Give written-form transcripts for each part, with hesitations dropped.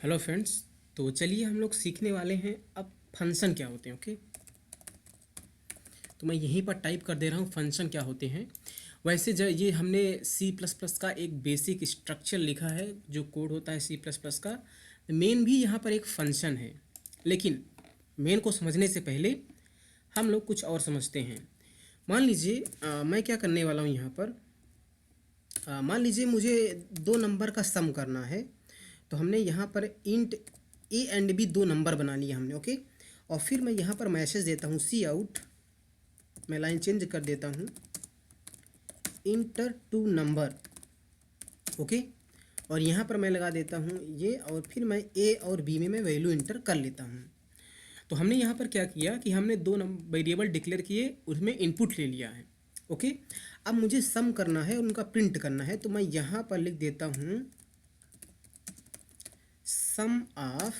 Hello friends. तो चलिए हम लोग सीखने वाले हैं अब फंक्शन क्या होते हैं। ओके, तो मैं यहीं पर टाइप कर दे रहा हूँ फंक्शन क्या होते हैं। वैसे जो ये हमने सी प्लस प्लस का एक बेसिक स्ट्रक्चर लिखा है, जो कोड होता है सी प्लस प्लस का। मेन भी यहाँ पर एक फंक्शन है, लेकिन मेन को समझने से पहले हम लोग कुछ और समझते हैं। मान लीजिए मैं क्या करने वाला हूँ यहाँ पर। मान लीजिए मुझे दो नंबर का सम करना है, तो हमने यहाँ पर इंट ए एंड बी दो नंबर बना लिया हमने। ओके, और फिर मैं यहाँ पर मैसेज देता हूँ सी आउट, मैं लाइन चेंज कर देता हूँ, इंटर टू नंबर। ओके, और यहाँ पर मैं लगा देता हूँ ये, और फिर मैं ए और बी में मैं वैल्यू इंटर कर लेता हूँ। तो हमने यहाँ पर क्या किया कि हमने दो वेरिएबल डिक्लेयर किए, उसमें इनपुट ले लिया है। ओके, अब मुझे सम करना है, उनका प्रिंट करना है, तो मैं यहाँ पर लिख देता हूँ sum of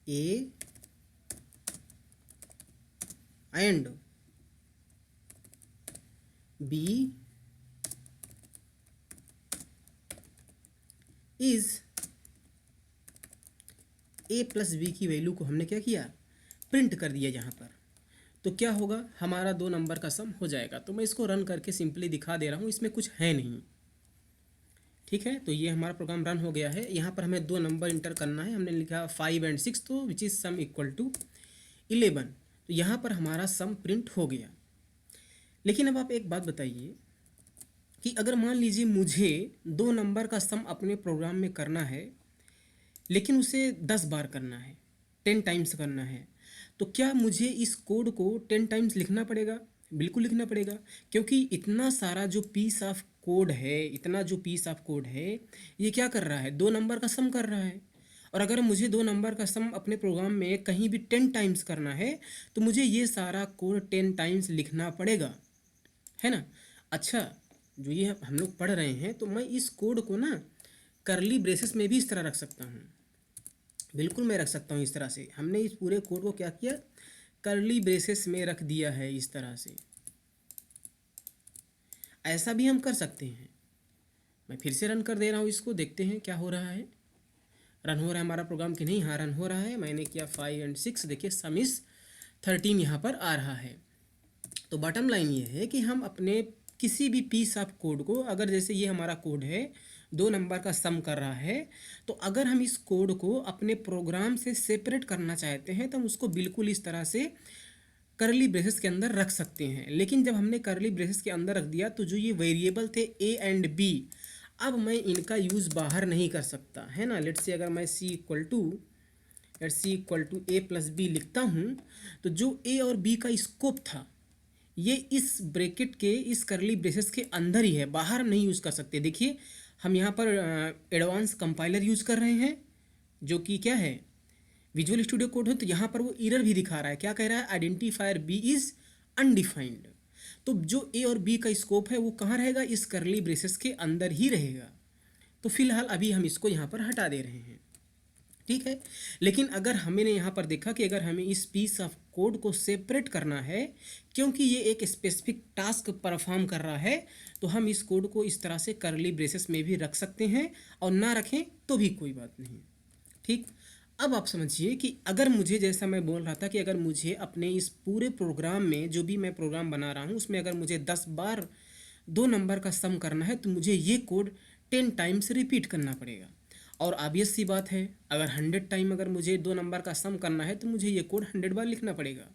A and B is A plus B की वैल्यू को हमने क्या किया, प्रिंट कर दिया यहाँ पर। तो क्या होगा, हमारा दो नंबर का सम हो जाएगा। तो मैं इसको रन करके सिंपली दिखा दे रहा हूँ, इसमें कुछ है नहीं। ठीक है, तो ये हमारा प्रोग्राम रन हो गया है। यहाँ पर हमें दो नंबर इंटर करना है, हमने लिखा 5 एंड 6, तो which is sum equal to 11। तो यहाँ पर हमारा सम प्रिंट हो गया। लेकिन अब आप एक बात बताइए कि अगर मान लीजिए मुझे दो नंबर का सम अपने प्रोग्राम में करना है, लेकिन उसे 10 बार करना है, 10 टाइम्स करना है, तो क्या मुझे इस कोड को 10 टाइम्स लिखना पड़ेगा? बिल्कुल लिखना पड़ेगा, क्योंकि इतना सारा जो पीस ऑफ कोड है, इतना जो पीस ऑफ कोड है, ये क्या कर रहा है, दो नंबर का सम कर रहा है। और अगर मुझे दो नंबर का सम अपने प्रोग्राम में कहीं भी 10 टाइम्स करना है, तो मुझे ये सारा कोड 10 टाइम्स लिखना पड़ेगा, है ना। अच्छा, जो ये हम लोग पढ़ रहे हैं, तो मैं इस कोड को ना करली ब्रेसेस में भी इस तरह रख सकता हूँ। बिल्कुल मैं रख सकता हूँ इस तरह से। हमने इस पूरे कोड को क्या किया, करली ब्रेसेस में रख दिया है इस तरह से। ऐसा भी हम कर सकते हैं। मैं फिर से रन कर दे रहा हूँ इसको, देखते हैं क्या हो रहा है। रन हो रहा है हमारा प्रोग्राम कि नहीं? हाँ, रन हो रहा है। मैंने किया 5 एंड 6, देखिए सम इज 13 यहाँ पर आ रहा है। तो बॉटम लाइन ये है कि हम अपने किसी भी पीस ऑफ कोड को, अगर जैसे ये हमारा कोड है, दो नंबर का सम कर रहा है, तो अगर हम इस कोड को अपने प्रोग्राम से सेपरेट करना चाहते हैं, तो हम उसको बिल्कुल इस तरह से करली ब्रेसेस के अंदर रख सकते हैं। लेकिन जब हमने करली ब्रेसेस के अंदर रख दिया, तो जो ये वेरिएबल थे ए एंड बी, अब मैं इनका यूज़ बाहर नहीं कर सकता, है ना। लेट्स से अगर मैं C equal to A plus B लिखता हूँ, तो जो ए और बी का स्कोप था, ये इस ब्रैकेट के, इस करली ब्रेसेस के अंदर ही है, बाहर हम नहीं यूज़ कर सकते। देखिए, हम यहाँ पर एडवांस कंपाइलर यूज़ कर रहे हैं, जो कि क्या है, विजुअल स्टूडियो कोड है। तो यहाँ पर वो एरर भी दिखा रहा है, क्या कह रहा है, आइडेंटिफायर बी इज़ अनडिफाइंड। तो जो ए और बी का स्कोप है वो कहाँ रहेगा, इस करली ब्रेसेस के अंदर ही रहेगा। तो फिलहाल अभी हम इसको यहाँ पर हटा दे रहे हैं, ठीक है। लेकिन अगर हमने यहाँ पर देखा कि अगर हमें इस पीस ऑफ कोड को सेपरेट करना है, क्योंकि ये एक स्पेसिफिक टास्क परफॉर्म कर रहा है, तो हम इस कोड को इस तरह से करली ब्रेसेस में भी रख सकते हैं, और ना रखें तो भी कोई बात नहीं, ठीक। अब आप समझिए कि अगर मुझे, जैसा मैं बोल रहा था कि अगर मुझे अपने इस पूरे प्रोग्राम में, जो भी मैं प्रोग्राम बना रहा हूँ, उसमें अगर मुझे 10 बार दो नंबर का सम करना है, तो मुझे ये कोड 10 टाइम्स रिपीट करना पड़ेगा। और ऑब्वियस सी बात है, अगर 100 टाइम अगर मुझे दो नंबर का सम करना है, तो मुझे ये कोड 100 बार लिखना पड़ेगा,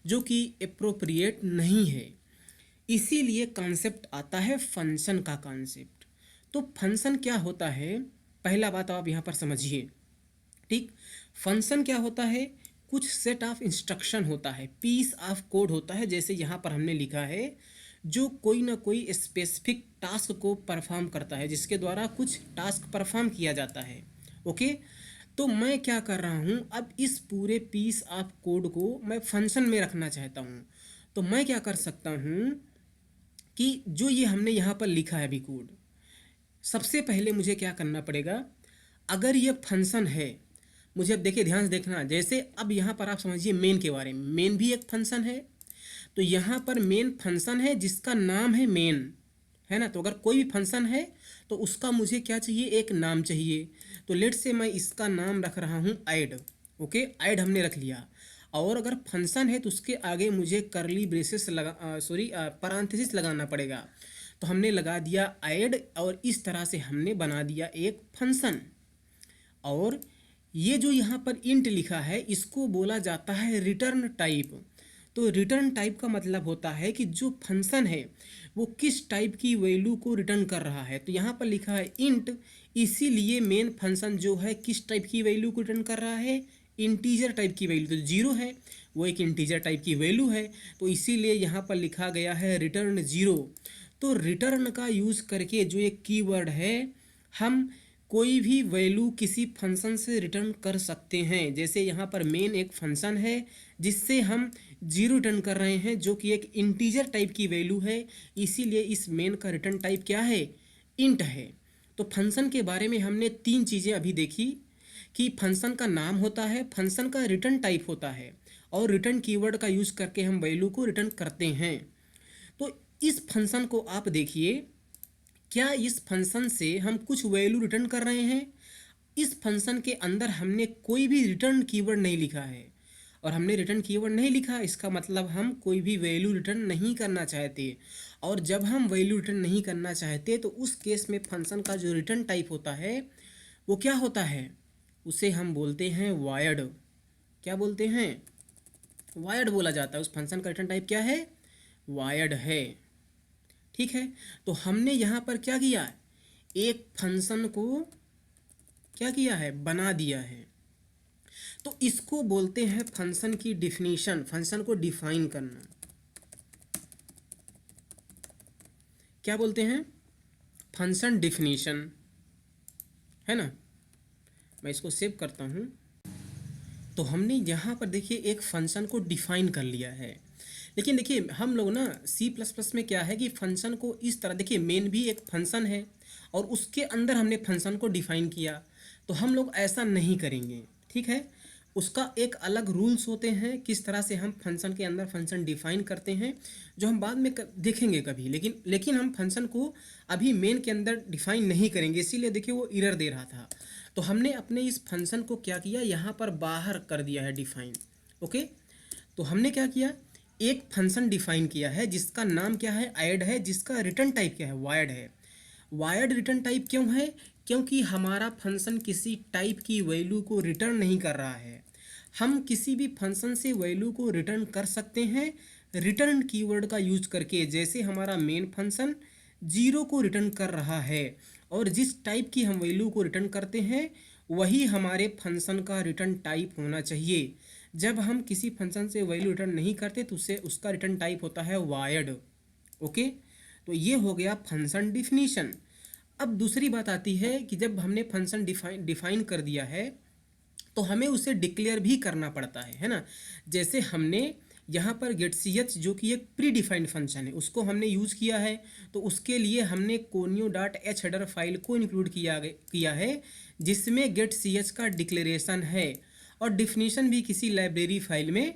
जो कि अप्रोप्रिएट नहीं है। इसीलिए कॉन्सेप्ट आता है फंक्शन का कॉन्सेप्ट। तो फंक्शन क्या होता है, पहला बात आप यहाँ पर समझिए, ठीक। फंक्शन क्या होता है, कुछ सेट ऑफ इंस्ट्रक्शन होता है, पीस ऑफ कोड होता है, जैसे यहाँ पर हमने लिखा है, जो कोई ना कोई स्पेसिफिक टास्क को परफॉर्म करता है, जिसके द्वारा कुछ टास्क परफॉर्म किया जाता है। ओके, तो मैं क्या कर रहा हूँ, अब इस पूरे पीस ऑफ कोड को मैं फंक्शन में रखना चाहता हूँ। तो मैं क्या कर सकता हूँ कि जो ये हमने यहाँ पर लिखा है अभी कोड, सबसे पहले मुझे क्या करना पड़ेगा, अगर ये फंक्शन है, मुझे अब देखिए, ध्यान से देखना, जैसे अब यहाँ पर आप समझिए मेन के बारे में, मेन भी एक फंक्शन है। तो यहाँ पर मेन फंक्शन है जिसका नाम है मेन, है ना। तो अगर कोई भी फंक्शन है, तो उसका मुझे क्या चाहिए, एक नाम चाहिए। तो लेट से मैं इसका नाम रख रहा हूँ ऐड। ओके, ऐड हमने रख लिया। और अगर फंक्शन है तो उसके आगे मुझे करली ब्रेसेस लगा पैरेंथेसिस लगाना पड़ेगा। तो हमने लगा दिया ऐड और इस तरह से हमने बना दिया एक फंक्शन। और ये जो यहाँ पर इंट लिखा है इसको बोला जाता है रिटर्न टाइप। तो रिटर्न टाइप का मतलब होता है कि जो फंक्शन है वो किस टाइप की वैल्यू को रिटर्न कर रहा है। तो यहाँ पर लिखा है इंट, इसीलिए मेन फंक्शन जो है किस टाइप की वैल्यू को रिटर्न कर रहा है, इंटीजर टाइप की वैल्यू। तो जीरो है वो एक इंटीजर टाइप की वैल्यू है, तो इसीलिए यहाँ पर लिखा गया है रिटर्न जीरो। तो रिटर्न का यूज़ करके जो एक कीवर्ड है, हम कोई भी वैल्यू किसी फंक्शन से रिटर्न कर सकते हैं। जैसे यहाँ पर मेन एक फंक्शन है जिससे हम जीरो रिटर्न कर रहे हैं, जो कि एक इंटीजर टाइप की वैल्यू है, इसीलिए इस मेन का रिटर्न टाइप क्या है, इंट है। तो फंक्शन के बारे में हमने तीन चीज़ें अभी देखी कि फंक्शन का नाम होता है, फंक्शन का रिटर्न टाइप होता है, और रिटर्न कीवर्ड का यूज़ करके हम वैल्यू को रिटर्न करते हैं। तो इस फंक्शन को आप देखिए, क्या इस फंक्शन से हम कुछ वैल्यू रिटर्न कर रहे हैं। इस फंक्शन के अंदर हमने कोई भी रिटर्न कीवर्ड नहीं लिखा है, और हमने रिटर्न कीवर्ड नहीं लिखा इसका मतलब हम कोई भी वैल्यू रिटर्न नहीं करना चाहते। और जब हम वैल्यू रिटर्न नहीं करना चाहते तो उस केस में फंक्शन का जो रिटर्न टाइप होता है वो क्या होता है, उसे हम बोलते हैं वायर्ड। क्या बोलते हैं, वायर्ड बोला जाता है। उस फंक्शन का रिटर्न टाइप क्या है, वायर्ड है। ठीक है, तो हमने यहाँ पर क्या किया, एक फंक्शन को क्या किया है, बना दिया है। तो इसको बोलते हैं फंक्शन की डिफिनीशन, फंक्शन को डिफाइन करना। क्या बोलते हैं, फंक्शन डिफिनीशन, है ना। मैं इसको सेव करता हूँ। तो हमने यहाँ पर देखिए एक फंक्शन को डिफाइन कर लिया है। लेकिन देखिए हम लोग ना C++ में क्या है कि फंक्शन को इस तरह, देखिए मेन भी एक फंक्शन है और उसके अंदर हमने फंक्शन को डिफाइन किया, तो हम लोग ऐसा नहीं करेंगे। ठीक है, उसका एक अलग रूल्स होते हैं किस तरह से हम फंक्शन के अंदर फंक्शन डिफाइन करते हैं, जो हम बाद में देखेंगे कभी। लेकिन हम फंक्शन को अभी मेन के अंदर डिफाइन नहीं करेंगे, इसीलिए देखिए वो एरर दे रहा था। तो हमने अपने इस फंक्शन को क्या किया, यहाँ पर बाहर कर दिया है डिफाइन। ओके, तो हमने क्या किया, एक फंक्शन डिफाइन किया है जिसका नाम क्या है, ऐड है, जिसका रिटर्न टाइप क्या है, वायर्ड है। वायर्ड रिटर्न टाइप क्यों है, क्योंकि हमारा फंक्शन किसी टाइप की वैल्यू को रिटर्न नहीं कर रहा है। हम किसी भी फंक्शन से वैल्यू को रिटर्न कर सकते हैं रिटर्न कीवर्ड का यूज करके। जैसे हमारा मेन फंक्शन जीरो को रिटर्न कर रहा है, और जिस टाइप की हम वैल्यू को रिटर्न करते हैं वही हमारे फंक्शन का रिटर्न टाइप होना चाहिए। जब हम किसी फंक्शन से वैल्यू रिटर्न नहीं करते तो उससे उसका रिटर्न टाइप होता है वायर्ड। ओके, तो ये हो गया फंक्शन डिफिनीशन। अब दूसरी बात आती है कि जब हमने फंक्शन डिफाइन कर दिया है तो हमें उसे डिक्लेयर भी करना पड़ता है ना। जैसे हमने यहाँ पर गेट सी एच जो कि एक प्री डिफाइंड फंक्शन है उसको हमने यूज़ किया है, तो उसके लिए हमने conio dot H header file को इंक्लूड किया है जिसमें गेट सी एच का डिक्लेरेशन है और डिफिनीशन भी किसी लाइब्रेरी फाइल में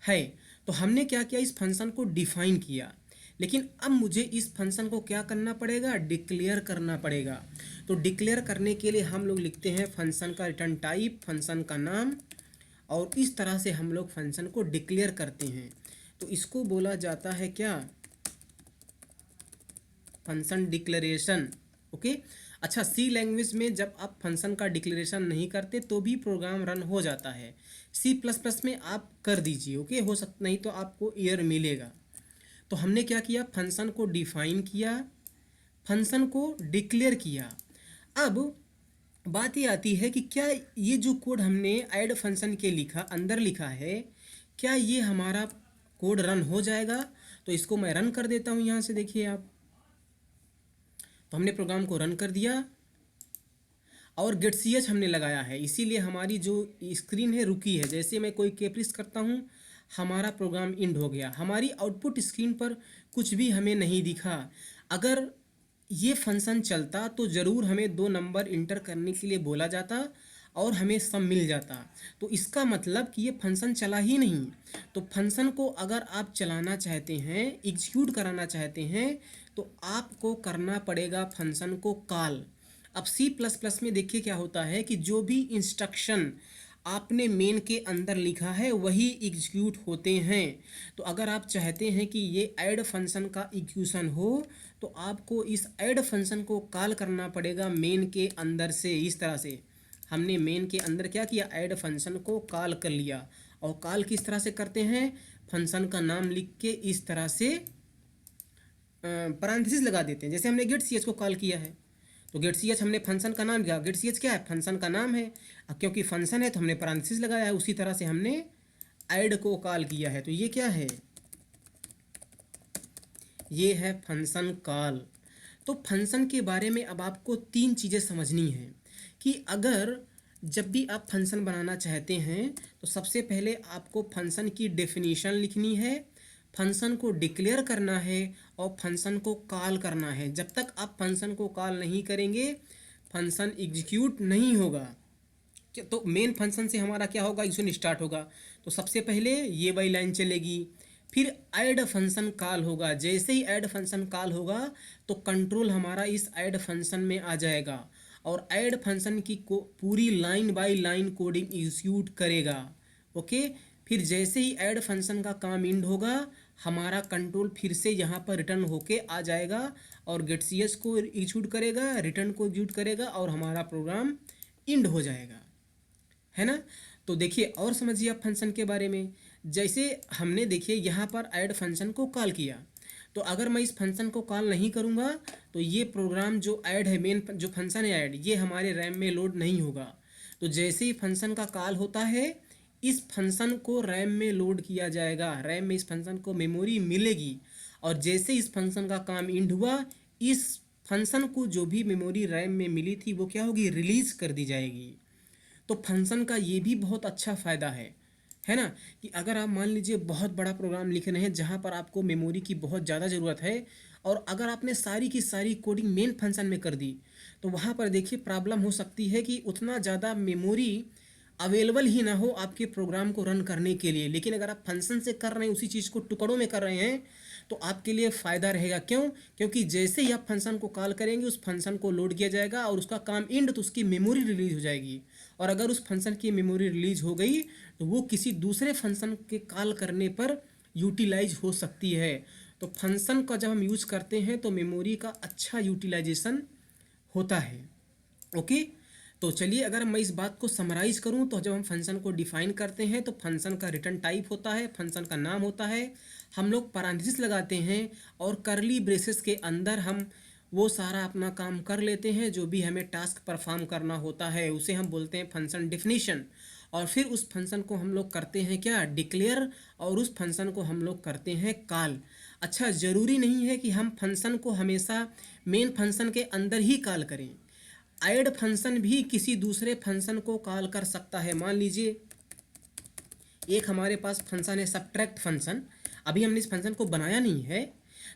है। तो हमने क्या किया, इस फंक्शन को डिफाइन किया, लेकिन अब मुझे इस फंक्शन को क्या करना पड़ेगा, डिक्लेयर करना पड़ेगा। तो डिक्लेयर करने के लिए हम लोग लिखते हैं फंक्शन का रिटर्न टाइप, फंक्शन का नाम, और इस तरह से हम लोग फंक्शन को डिक्लेयर करते हैं। तो इसको बोला जाता है क्या, फंक्शन डिक्लेरेशन। ओके, अच्छा, सी लैंग्वेज में जब आप फंक्शन का डिक्लेरेशन नहीं करते तो भी प्रोग्राम रन हो जाता है। C++ में आप कर दीजिए। ओके, हो सकता नहीं तो आपको एरर मिलेगा। तो हमने क्या किया, फंक्शन को डिफाइन किया, फंक्शन को डिक्लेयर किया। अब बात ये आती है कि क्या ये जो कोड हमने ऐड फंक्शन के अंदर लिखा है, क्या ये हमारा कोड रन हो जाएगा। तो इसको मैं रन कर देता हूँ यहाँ से, देखिए आप। तो हमने प्रोग्राम को रन कर दिया और गेट सी एच हमने लगाया है, इसीलिए हमारी जो स्क्रीन है रुकी है। जैसे मैं कोई केप्रिस करता हूँ हमारा प्रोग्राम इंड हो गया, हमारी आउटपुट स्क्रीन पर कुछ भी हमें नहीं दिखा। अगर ये फंक्शन चलता तो ज़रूर हमें 2 नंबर इंटर करने के लिए बोला जाता और हमें सम मिल जाता। तो इसका मतलब कि ये फंक्शन चला ही नहीं। तो फंक्शन को अगर आप चलाना चाहते हैं, एग्जीक्यूट कराना चाहते हैं, तो आपको करना पड़ेगा फंक्शन को कॉल। अब सी प्लस प्लस में देखिए क्या होता है कि जो भी इंस्ट्रक्शन आपने मेन के अंदर लिखा है वही एग्जीक्यूट होते हैं। तो अगर आप चाहते हैं कि ये ऐड फंक्शन का एग्जीक्यूशन हो तो आपको इस ऐड फंक्शन को कॉल करना पड़ेगा मेन के अंदर से। इस तरह से हमने मेन के अंदर क्या किया, ऐड फंक्शन को कॉल कर लिया। और कॉल किस तरह से करते हैं, फंक्शन का नाम लिख के इस तरह से पैरेंथेसिस लगा देते हैं। जैसे हमने गेट सी एच को कॉल किया है तो गेट सी एच हमने फंक्शन का नाम दिया, गेट सी एच क्या है, फंक्शन का नाम है। अब क्योंकि फंक्शन है तो हमने पैरेंथेसिस लगाया है। उसी तरह से हमने ऐड को कॉल किया है। तो ये क्या है, ये है फंक्शन कॉल। तो फंक्शन के बारे में अब आपको तीन चीज़ें समझनी हैं कि अगर जब भी आप फंक्शन बनाना चाहते हैं तो सबसे पहले आपको फंक्शन की डेफिनेशन लिखनी है, फंक्शन को डिक्लेयर करना है और फंक्शन को कॉल करना है। जब तक आप फंक्शन को कॉल नहीं करेंगे फंक्शन एग्जीक्यूट नहीं होगा। तो मेन फंक्शन से हमारा क्या होगा, एग्जीक्यूशन स्टार्ट होगा। तो सबसे पहले ये वाली लाइन चलेगी, फिर ऐड फंक्शन कॉल होगा। जैसे ही ऐड फंक्शन कॉल होगा तो कंट्रोल हमारा इस ऐड फंक्शन में आ जाएगा और ऐड फंक्शन की पूरी line by line coding execute करेगा। ओके, फिर जैसे ही ऐड फंक्शन का काम इंड होगा हमारा कंट्रोल फिर से यहाँ पर रिटर्न होके आ जाएगा और गेट सी एच को एग्जीक्यूट करेगा, रिटर्न को एग्जीक्यूट करेगा और हमारा प्रोग्राम इंड हो जाएगा, है ना। तो देखिए और समझिए आप फंक्शन के बारे में। जैसे हमने देखिए यहाँ पर ऐड फंक्शन को कॉल किया तो अगर मैं इस फंक्शन को कॉल नहीं करूँगा तो ये प्रोग्राम जो ऐड है, मेन जो फंक्शन है ऐड, ये हमारे रैम में लोड नहीं होगा। तो जैसे ही फंक्शन का कॉल होता है इस फंक्शन को रैम में लोड किया जाएगा, रैम में इस फंक्शन को मेमोरी मिलेगी और जैसे इस फंक्शन का काम इंड हुआ इस फंक्शन को जो भी मेमोरी रैम में मिली थी वो क्या होगी, रिलीज कर दी जाएगी। तो फंक्शन का ये भी बहुत अच्छा फ़ायदा है ना, कि अगर आप मान लीजिए बहुत बड़ा प्रोग्राम लिख रहे हैं जहाँ पर आपको मेमोरी की बहुत ज़्यादा ज़रूरत है और अगर आपने सारी की सारी कोडिंग मेन फंक्शन में कर दी तो वहाँ पर देखिए प्रॉब्लम हो सकती है कि उतना ज़्यादा मेमोरी अवेलेबल ही ना हो आपके प्रोग्राम को रन करने के लिए। लेकिन अगर आप फंक्शन से कर रहे हैं, उसी चीज़ को टुकड़ों में कर रहे हैं तो आपके लिए फ़ायदा रहेगा। क्यों, क्योंकि जैसे ही आप फंक्शन को कॉल करेंगे उस फंक्शन को लोड किया जाएगा और उसका काम इंड तो उसकी मेमोरी रिलीज हो जाएगी और अगर उस फंक्शन की मेमोरी रिलीज हो गई तो वो किसी दूसरे फंक्शन के कॉल करने पर यूटिलाइज हो सकती है। तो फंक्शन का जब हम यूज करते हैं तो मेमोरी का अच्छा यूटिलाइजेशन होता है। ओके, तो चलिए अगर मैं इस बात को समराइज करूं तो जब हम फंक्शन को डिफाइन करते हैं तो फंक्शन का रिटर्न टाइप होता है, फंक्शन का नाम होता है, हम लोग पैरेंथेसिस लगाते हैं और करली ब्रेसेस के अंदर हम वो सारा अपना काम कर लेते हैं जो भी हमें टास्क परफॉर्म करना होता है, उसे हम बोलते हैं फंक्शन डिफिनीशन। और फिर उस फंक्शन को हम लोग करते हैं क्या, डिक्लेयर, और उस फंक्शन को हम लोग करते हैं कॉल। अच्छा, ज़रूरी नहीं है कि हम फंक्शन को हमेशा मेन फंक्शन के अंदर ही कॉल करें, ऐड फंक्शन भी किसी दूसरे फंक्शन को कॉल कर सकता है। मान लीजिए एक हमारे पास फंक्शन है सबट्रैक्ट फंक्शन, अभी हमने इस फंक्शन को बनाया नहीं है,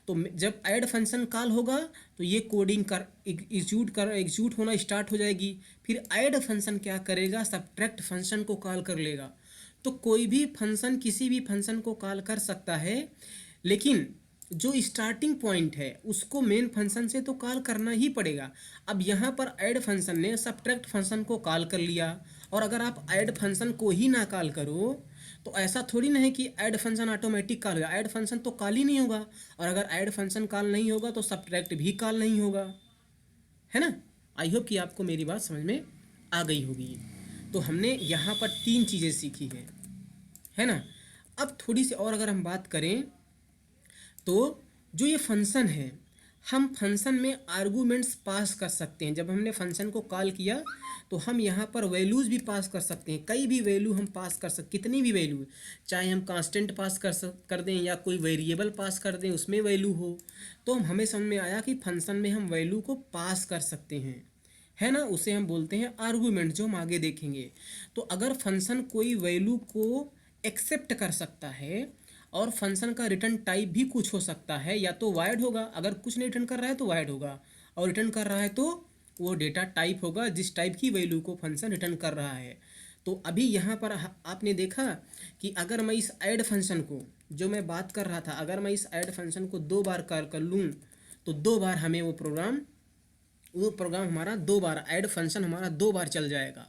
तो जब ऐड फंक्शन कॉल होगा तो ये कोडिंग कर एग्जीक्यूट होना स्टार्ट हो जाएगी। फिर ऐड फंक्शन क्या करेगा, सबट्रैक्ट फंक्शन को कॉल कर लेगा। तो कोई भी फंक्शन किसी भी फंक्शन को कॉल कर सकता है, लेकिन जो स्टार्टिंग पॉइंट है उसको मेन फंक्शन से तो कॉल करना ही पड़ेगा। अब यहाँ पर ऐड फंक्शन ने सबट्रैक्ट फंक्शन को कॉल कर लिया और अगर आप ऐड फंक्शन को ही ना कॉल करो तो ऐसा थोड़ी ना है कि ऐड फंक्शन ऑटोमेटिक कॉल होगा, ऐड फंक्शन तो कॉल ही नहीं होगा और अगर ऐड फंक्शन कॉल नहीं होगा तो सबट्रैक्ट भी कॉल नहीं होगा, है ना। आई होप कि आपको मेरी बात समझ में आ गई होगी। तो हमने यहाँ पर तीन चीज़ें सीखी है ना। अब थोड़ी सी और अगर हम बात करें तो जो ये फंक्शन है, हम फंक्शन में आर्गूमेंट्स पास कर सकते हैं। जब हमने फंक्शन को कॉल किया तो हम यहाँ पर वैल्यूज़ भी पास कर सकते हैं, कई भी वैल्यू हम पास कर सकते, कितनी भी वैल्यू, चाहे हम कांस्टेंट पास कर दें या कोई वेरिएबल पास कर दें उसमें वैल्यू हो। तो हमें समझ में आया कि फंक्शन में हम वैल्यू को पास कर सकते हैं, है ना, उसे हम बोलते हैं आर्गूमेंट, जो हम आगे देखेंगे। तो अगर फंक्शन कोई वैल्यू को एक्सेप्ट कर सकता है और फंक्शन का रिटर्न टाइप भी कुछ हो सकता है, या तो वाइड होगा, अगर कुछ नहीं रिटर्न कर रहा है तो वाइड होगा, और रिटर्न कर रहा है तो वो डेटा टाइप होगा जिस टाइप की वैल्यू को फंक्शन रिटर्न कर रहा है। तो अभी यहाँ पर आपने देखा कि अगर मैं इस ऐड फंक्शन को, जो मैं बात कर रहा था, अगर मैं इस ऐड फंक्शन को 2 बार कॉल कर लूँ तो 2 बार हमें वो प्रोग्राम वो प्रोग्राम हमारा 2 बार, ऐड फंक्शन हमारा 2 बार चल जाएगा।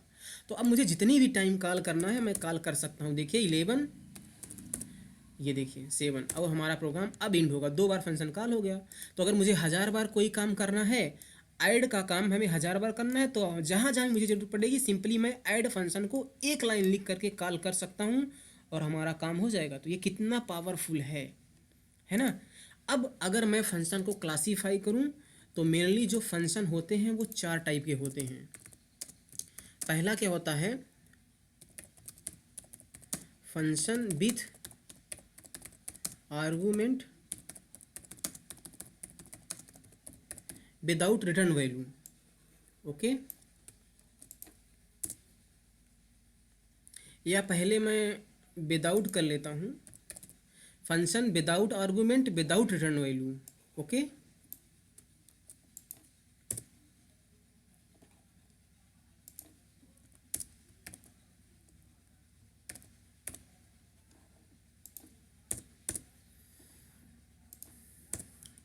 तो अब मुझे जितनी भी टाइम कॉल करना है मैं कॉल कर सकता हूँ। देखिए 11, ये देखिए 7, और हमारा प्रोग्राम अब एंड होगा, 2 बार फंक्शन कॉल हो गया। तो अगर मुझे 1000 बार कोई काम करना है, ऐड का काम हमें 1000 बार करना है, तो जहाँ जहाँ मुझे जरूरत पड़ेगी सिंपली मैं ऐड फंक्शन को एक लाइन लिख करके कॉल कर सकता हूँ और हमारा काम हो जाएगा। तो ये कितना पावरफुल है ना। अब अगर मैं फंक्शन को क्लासीफाई करूँ तो मेनली जो फंक्शन होते हैं वो 4 टाइप के होते हैं। पहला क्या होता है, function with argument without return value. Okay, या पहले मैं विदाउट कर लेता हूँ, function without argument without return value. Okay,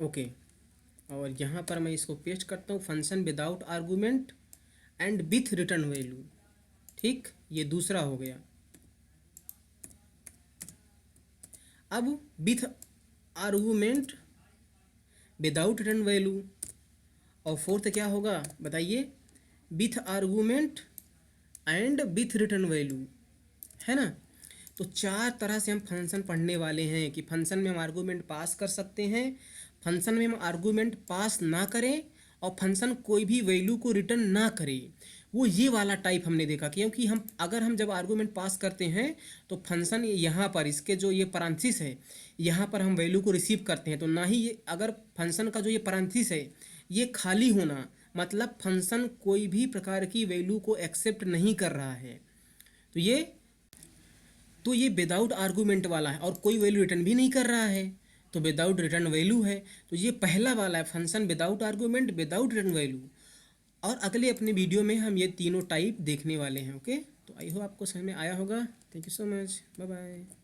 okay, और यहाँ पर मैं इसको पेस्ट करता हूँ, function without argument and with return value. ठीक, ये दूसरा हो गया। अब with argument without return value, और फोर्थ क्या होगा बताइए, with argument and with return value, है ना। तो 4 तरह से हम फंक्शन पढ़ने वाले हैं कि फंक्शन में हम आर्गूमेंट पास कर सकते हैं, फंक्शन में हम आर्गूमेंट पास ना करें, और फंक्शन कोई भी वैल्यू को रिटर्न ना करे। वो ये वाला टाइप हमने देखा, क्योंकि हम जब आर्गूमेंट पास करते हैं तो फंक्शन यहाँ पर इसके जो ये पैरेंथेसिस है यहाँ पर हम वैल्यू को रिसीव करते हैं। तो ना ही ये, अगर फंक्शन का जो ये पैरेंथेसिस है ये खाली होना मतलब फंक्शन कोई भी प्रकार की वैल्यू को एक्सेप्ट नहीं कर रहा है। तो ये विदाउट आर्गूमेंट वाला है और कोई वैल्यू रिटर्न भी नहीं कर रहा है, तो विदाउट रिटर्न वैल्यू है। तो ये पहला वाला है, function without argument without return value. और अगले अपने वीडियो में हम ये तीनों टाइप देखने वाले हैं। ओके, तो आई होप आपको समझ में आया होगा। Thank you so much, bye bye.